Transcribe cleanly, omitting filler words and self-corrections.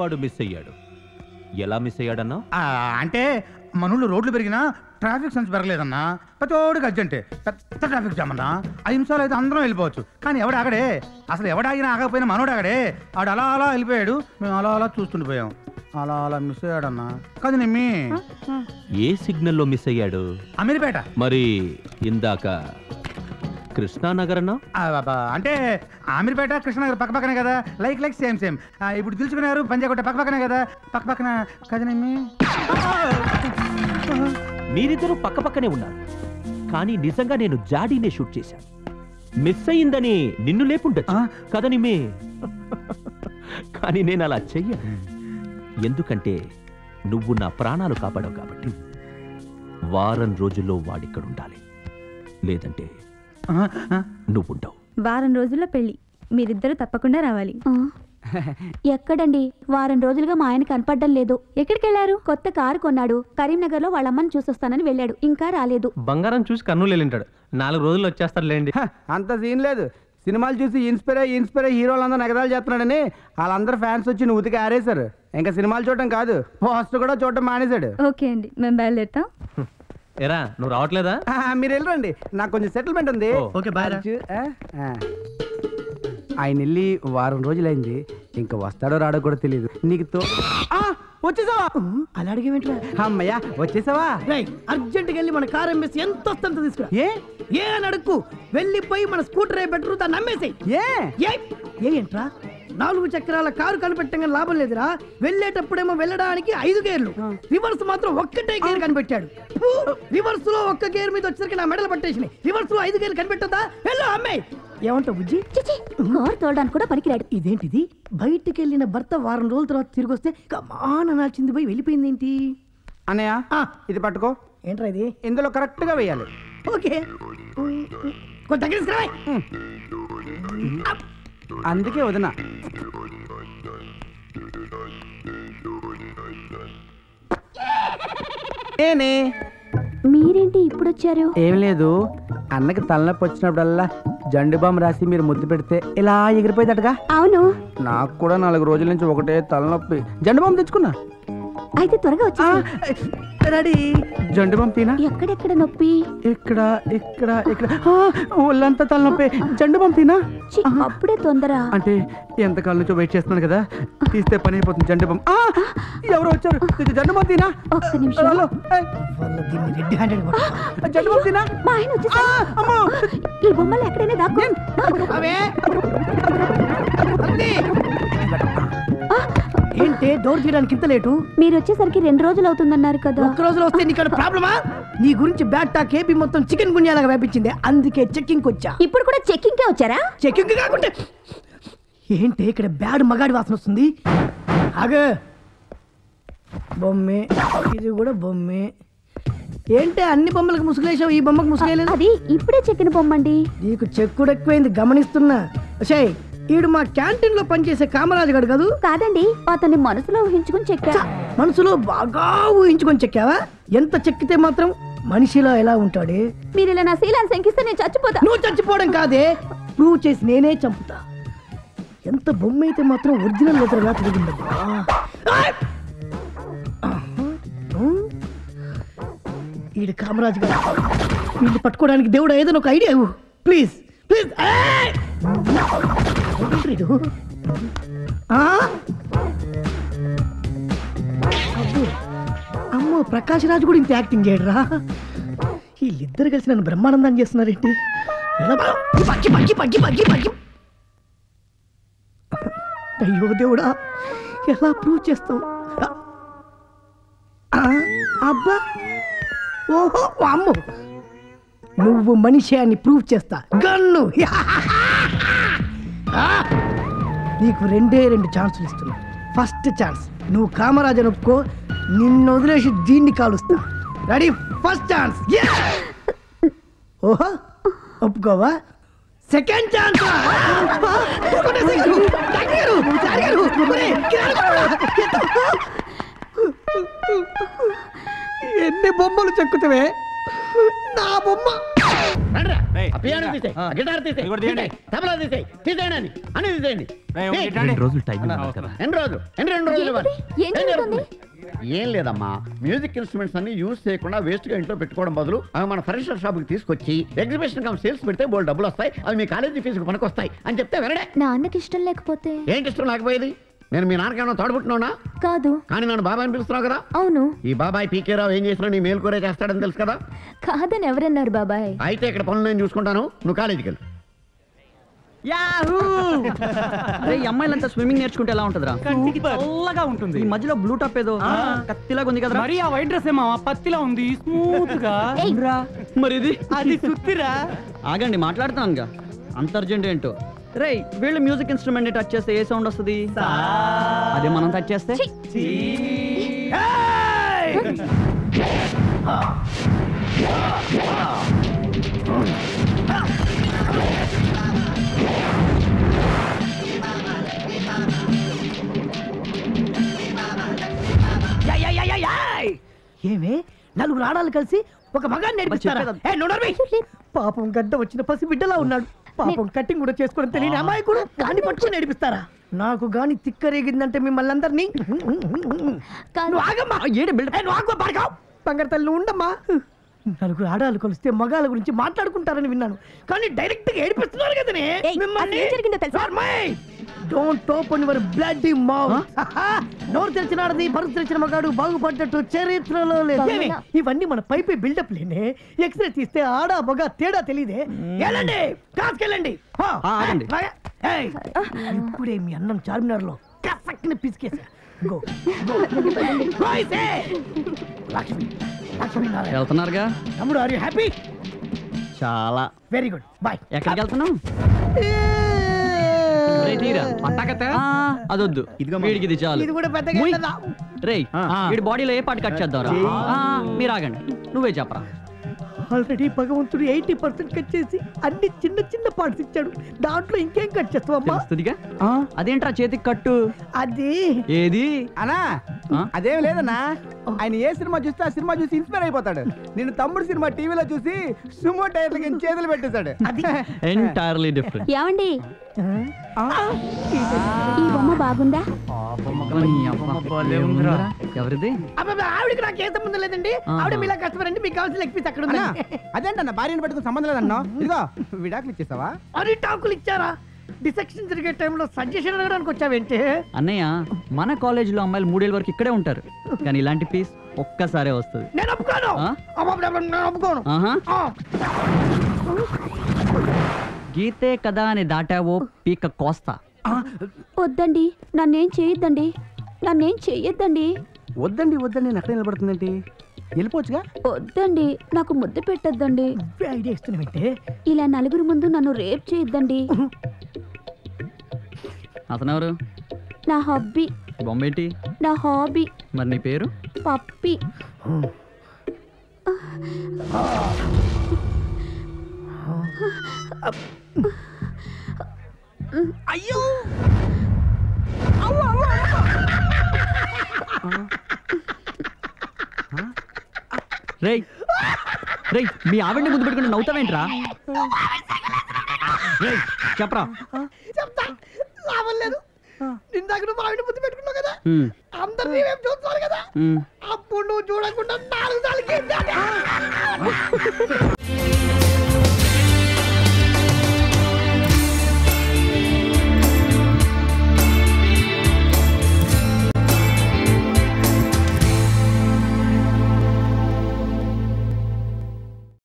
వాడు మిస్ అయ్యాడు. ఎలా మిస్ అయ్యాడన్నా? అంటే మనూళ్ళు రోడ్లు పెరిగినా ట్రాఫిక్ సెన్స్ పెరగలేదన్నా. ప్రతోడికి అర్జెంటే, పెద్ద ట్రాఫిక్ జామ్ అన్నా. 5 నిమిషాలు అయితే అందరం వెళ్ళిపోవచ్చు. కానీ ఎవడాగడే, అసలు ఎవడాగినా ఆగకపోయినా మనోడాగడే. ఆడు అలా అలా వెళ్ళిపోయాడు, మేము అలా అలా చూస్తుండిపోయాం. అలా అలా మిస్ అయ్యాడన్నా. కాదు నిమ్మి. ఏ సిగ్నల్లో మిస్ అయ్యాడు? అమీర్పేట. మరి ఇందాక కృష్ణానగర్ అన్నా? అంటే అమీర్పేట కృష్ణనగర్ పక్క పక్కనే కదా, లైక్ సేమ్ సేమ్. ఇప్పుడు తెలుసుకున్నారు పంజాగుట్ట పక్క పక్కనే కదా, పక్క పక్కన కదా నిమ్మి. మీరిద్దరూ పక్క పక్కనే ఉన్నారు, కానీ నిజంగా నేను జాడీనే షూట్ చేశాను. మిస్ అయిందని నిన్ను లేపుండొచ్చు కదా నిమ్మి. కానీ నేను అలా చెయ్యను, ఎందుకంటే నువ్వు నా ప్రాణాలు కాపాడవు కాబట్టి. వారం రోజుల్లో వాడిక్కడ ఉండాలి, లేదంటే నువ్వుంటావు. వారం రోజుల్లో పెళ్లి, మీరిద్దరూ తప్పకుండా రావాలి. ఎక్కడండి, వారం రోజులుగా మా ఆయన కనపడడం లేదు. ఎక్కడికి వెళ్ళారు? కొత్త కారు కొన్నాడు, కరీంనగర్ లో వాళ్ళ అమ్మని చూసొస్తానని వెళ్ళాడు, ఇంకా రాలేదు. బంగారం చూసి కన్నులు వెళ్ళింటాడు. 4 రోజులు వచ్చేస్తాడు లేండి. అంత సీన్ లేదు. సినిమాలు చూసి ఇన్స్పైర్ హీరోలందరూ నగదాలు చేస్తున్నాడని వాళ్ళందరూ ఫ్యాన్స్ వచ్చి నువ్వు ఉతికి ఆరేశారు. ఇంకా సినిమాలు చూడటం కాదు, పోస్ట్ కూడా చూడటం మానేశాడు. ఓకే అండి, మేము బయలుదేరుతాం. ఎరా నువ్వు రావట్లేదా? మీరు వెళ్ళరండి, నాకు కొంచెం సెటిల్మెంట్ ఉంది. Okay bye. ఆయన వెళ్ళి వారం రోజులైంది, ఇంకా వస్తాడో రాడో కూడా తెలియదు. నీకు వచ్చేసావా? అలా అడిగేంట్రా? అమ్మయ్యా వచ్చేసావా? అర్జెంట్గా వెళ్ళి మన కార్ ఎంబెస్ ఎంత వస్తుందో తీసుకురా. ఏ అని అడుక్కు, వెళ్ళిపోయి మన స్కూటర్ బెటర్ దాన్ని అమ్మేసాయి. ఏంట్రా 4 చక్రాల కారు కనిపెట్టంగా లాభం లేదురా. వెళ్ళేటప్పుడేమో వెళ్ళడానికి 5 గేర్లు, రివర్స్ మాత్రం ఒక్కటే గేర్ కనిపెట్టాడు. రివర్స్ లో ఒక్క గేర్ మీద వచ్చేసరికి నా మెడలు పట్టేసినాయి. రివర్స్ లో 5 గేర్లు కనిపెట్టదా? వెళ్ళు అమ్మాయి. ఏమంటావు బుజ్జి? కారు తోడడానికి కూడా పనికిరాడు. ఇదేంటిది, బయటికి వెళ్ళిన భర్త వారం రోజుల తర్వాత తిరిగి వస్తే కమానాల్చింది పోయి వెళ్ళిపోయింది ఏంటి? అన్నయ్య ఇది పట్టుకో. ఏంట్రా ఇది? ఇందులో కరెక్ట్ గా వేయాలి. ఓకే, కొంచెం దగ్గర అందుకే వదినా. మీరేంటి ఇప్పుడు వచ్చారు? ఏం లేదు, అన్నకి తలనొప్పి వచ్చినప్పుడల్లా జండు బామ్ రాసి మీరు ముద్దు పెడితే ఇలా ఎగిరిపోయిందటగా. అవును, నాకు కూడా 4 రోజుల నుంచి ఒకటే తలనొప్పి. జండు బామ్ తెచ్చుకున్నా. అయితే త్వరగా వచ్చా. రెడీ. జండు బామ్ తీనా? ఎక్కడెక్కడ నొప్పి? ఇక్కడ ఇక్కడ ఇక్కడ ఒళ్ళంతా తలనొప్పి. జండు బామ్ తీనా? అప్పుడే తొందర అంటే ఎంతకాలం నుంచో వెయిట్ చేస్తున్నాను కదా, తీస్తే పని అయిపోతుంది. జండు బామ్. ఎవరు వచ్చారు? జండు బామ్ తీనా? ఒక్క నిమిషం. జండు బామ్ తీనా? మా ఆయన వచ్చేసారు. ఈ బొమ్మలు ఎక్కడైనా దాక్కో. ఏంటి డోర్ తీయడానికి ఇంత లేటు? మీరు వచ్చేసరికి 2 రోజులు అవుతుందన్నారు కదా. 1 రోజులో వస్తే నీకు ప్రాబ్లమా? నీ గురించి బ్యాడ్ టాక్ ఏపీ మొత్తం చికెన్ గున్యాలాగా వ్యాపించింది, అందుకే చెక్కింగ్ వచ్చా. ఇప్పుడు కూడా చెక్కింగ్ కే వచ్చారా? చెక్కింగ్ కాకుంటే ఏంటి ఇక్కడ బ్యాడ్ మగాడి వాసన వస్తుంది? ఆగే, బొమ్మే, ఇది కూడా బొమ్మే. ఏంటి అన్ని బొమ్మలకు ముసుగులేసావు, ఈ బొమ్మకు ముసుగేలేదు? అది ఇప్పుడే చెక్కిన బొమ్మండి. నీకు చెక్కుడు ఎక్కువైంది గమనిస్తున్నా. ఈడు మా క్యాంటీన్ లో పనిచేసే కామరాజు గడు కదూ? కాదండి, అతన్ని మనసులో ఊహించుకుని చెక్కా. మనసులో బాగా ఊహించుకొని చెక్కావా? ఎంత చెక్కితే మాత్రం మనిషిలో ఎలా ఉంటాడే? మీరు ఇలా నా శీలాన్ని శంకిస్తే నేను చచ్చిపోతా. నువ్వు చచ్చిపోవడం కాదే, ప్రూవ్ చేసి నేనే చంపుతా. ఎంత బొమ్మ అయితే మాత్రం ఒరిజినల్ లెటర్ తిరిగిందబ్బా. ఈడు కామరాజు గారు, వీళ్ళు పట్టుకోవడానికి దేవుడు ఏదైనా ఒక ఐడియా ఇవ్వు ప్లీజ్ ప్లీజ్. అమ్మో, ప్రకాష్ రాజు కూడా ఇంత యాక్టింగ్ చేయడరా. వీళ్ళిద్దరు కలిసి నన్ను బ్రహ్మానందం చేస్తున్నారేంటి? అయ్యో దేవుడా, ఎలా ప్రూవ్ చేస్తావు? అబ్బా, ఓహో అమ్మో, నువ్వు మనిషి అని ప్రూవ్ చేస్తా. గన్ను నీకు 2 ఛాన్సులు ఇస్తున్నా. ఫస్ట్ ఛాన్స్, నువ్వు కామరాజన్ ఒప్పుకో, నిన్ను వదిలేసి దీన్ని కాలుస్తా. రెడీ? First chance. ఓహో, ఒప్పుకోవా? Second chance. ఎన్ని బొమ్మలు చెక్కుతావే? నా బొమ్మ పియానో తీసేయ్, గిటార్ తీసేయ్, తబలా తీసేయ్, తీసేయండి అని తీసేయండి. 2 రోజులు టైం ఇవ్వాలి కదా. ఎన్ని రోజులు ఇవ్వాలి? ఏం జరుగుతుంది? ఏం లేదమ్మా, మ్యూజిక్ ఇన్స్ట్రుమెంట్స్ అన్ని యూజ్ చేయకుండా వేస్ట్ గా ఇంట్లో పెట్టుకోవడం బదులు అవి మన ఫర్నిచర్ షాప్ కి తీసుకొచ్చి ఎగ్జిబిషన్ కమ్ సేల్స్ పెడితే బోల్డ్ డబ్బులు వస్తాయి, అవి మీ కాలేజీ ఫీజుకు పనికొస్తాయి అని చెప్తే వినడే. నాన్నకి ఇష్టం లేకపోతే? ఏంటి ఇష్టం లేకపోయేది? నేను మీ నాన్నకేమన్నా తోడుపుట్టున్నా? కాదు. కానీ నన్ను బాబాయ్ అని పిలుస్తున్నావు కదా. అవును. ఈ బాబాయ్ పీకే రావు ఏం చేసినా నీ మేలుకోరే చేస్తాడని తెలుసు కదా. కాదని ఎవరన్నారు బాబాయ్? అయితే ఇక్కడ పనులు నేను చూసుకుంటాను, నువ్వు కాలేజీకి వెళ్ళు. అమ్మాయిలంతా స్విమ్మింగ్ నేర్చుకుంటే ఎలా ఉంటుందిరా? చల్లగా ఉంటుంది. ఈ మధ్యలో బ్లూ టాప్ ఏదో కత్తిలాగా ఉంది కదా. మరి ఆ వైట్ డ్రెస్ ఏమో పత్తిలా ఉంది, స్మూత్ గా. మరి ఇది అది సుత్తిరా. ఆగండి, మాట్లాడుతున్నానుగా. అంత అర్జెంట్ ఏంటో. రేయ్, వీళ్ళు మ్యూజిక్ ఇన్స్ట్రుమెంట్ టచ్ చేస్తే ఏ సౌండ్ వస్తుంది? అదే మనం టచ్ చేస్తే. ఏమే నలుగురు ఆడాలు కలిసి ఒక మగాన్ని నేర్పిస్తారా? పాపం గడ్డ వచ్చిన పసి బిడ్డలా ఉన్నాడు. పాపం కట్టింగ్ కూడా చేసుకోవడం తెలియని అమ్మాయి కూడా గాని పట్టుకుని నేర్పిస్తారా? నాకు గాని తిక్కరేగిందంటే మిమ్మల్ని అందరినీ బంగారు తల్లి ఉండమ్మా. నలుగురు ఆడాలు కలిస్తే మగాళ్ళ గురించి మాట్లాడుకుంటారని విన్నాను, కానీ డైరెక్ట్ గా ఏడిపిస్తున్నారు కదనే మిమ్మల్ని. Don't open your bloody mouth. నోరు తెరిచినాడది పరుసు తెరిచిన మగాడు బాగుపడ్డట్టు చరిత్రలో లేదు. ఇవన్నీ మన పైపై బిల్డప్ లేనే. ఎక్స్రే తీస్తే ఆడా మగ తేడా తెలియదే. వెళ్ళండి, క్లాస్కెళ్ళండి. ఇప్పుడే మీ అన్నం చార్మినార్ లో కసక్ని పిసికేసా. గో లక్ష్మి వెళ్తున్నారుగా తమ్ముడు. Are you happy? చాలా. Very good, bye. ఎక్కడికి వెళ్తున్నావు? అదొద్దు, వీడికి ఇది చాలు. ఇది కూడా పెద్దగా. రేయ్, వీడి బాడీలో ఏ పార్ట్ కట్ చేద్దాం? మీరు ఆగండి, నువ్వే చెప్పరా. ఆల్రెడీ భగవంతుడు 80% కట్ చేసి అన్ని చిన్న చిన్న పార్ట్స్ ఇచ్చాడు. దాంట్లో ఇంకేం కట్ చేస్తావమ్మా? అదేంట్రా చేతికి కట్టు? అది ఏది అనా? అదేం లేదన్నా, ఆయన ఏ సినిమా చూస్తే ఆ సినిమా చూసి ఇన్స్పైర్ అయిపోతాడు. నేను తమ్ముడు సినిమా టీవీలో చూసి సుమో టైర్లకి చేతులు పెట్టేశాడు. Entirely different. ఏమండి, ఈ బొమ్మ బాగుందా? ఎవరిది? ఆవిడకి నాకు ఏ సంబంధం లేదండి. ఆవిడ మీలా కష్టపడండి, మీకు కావాల్సిన లెగ్ పీస్ అక్కడ ఉంది. అదేంటన్న భార్యను పెట్టుకుని సంబంధం లేదన్నా. ఇదిగో విడాకులు ఇచ్చేసావా? అరే టాకులు ఇచ్చారా? డిసెక్షన్ జరిగే టైంలో సజెషన్ అడగడానికి వచ్చావేంటి? అన్నయ్య, మన కాలేజీలో అమ్మాయిలు 3 ఏళ్ళ వరకు ఇక్కడే ఉంటారు, కానీ ఇలాంటి పీస్ ఒక్కసారే వస్తుంది. నేను ఒప్పుకోను. గీతే కదా అని దాటావో పీక కోస్తా. వద్దండి, నన్నేం చేయొద్దండి, నన్నేం చెయ్యొద్దండి. వద్దండి వద్దండి, నేను ఎక్కడ నిలబడుతుందండి? వెళ్ళిపోవచ్చుగా. వద్దండి, నాకు ముద్ద పెట్టద్దండి. ఐడియా ఇస్తున్నామంటే ఇలా నలుగురు ముందు నన్ను రేప్ చేయొద్దండి. అతనెవరు? నా హాబీ. బొమ్మేంటి? నా హాబీ. మరి నీ పేరు? పప్పి. అయ్యో, రేయ్ రేయ్, మీ ఆవిడ్ని ముందు పెట్టుకుని నవ్వుతావేంట్రా? రేయ్ చెప్పరా. చెప్తా, లాభం లేదు. ఇందాక నువ్వు ఆవిడ ముందు పెట్టుకున్నావు కదా, అందరినీ మేము చూస్తున్నారు కదా, అప్పుడు నువ్వు చూడకుండా 4 సార్లు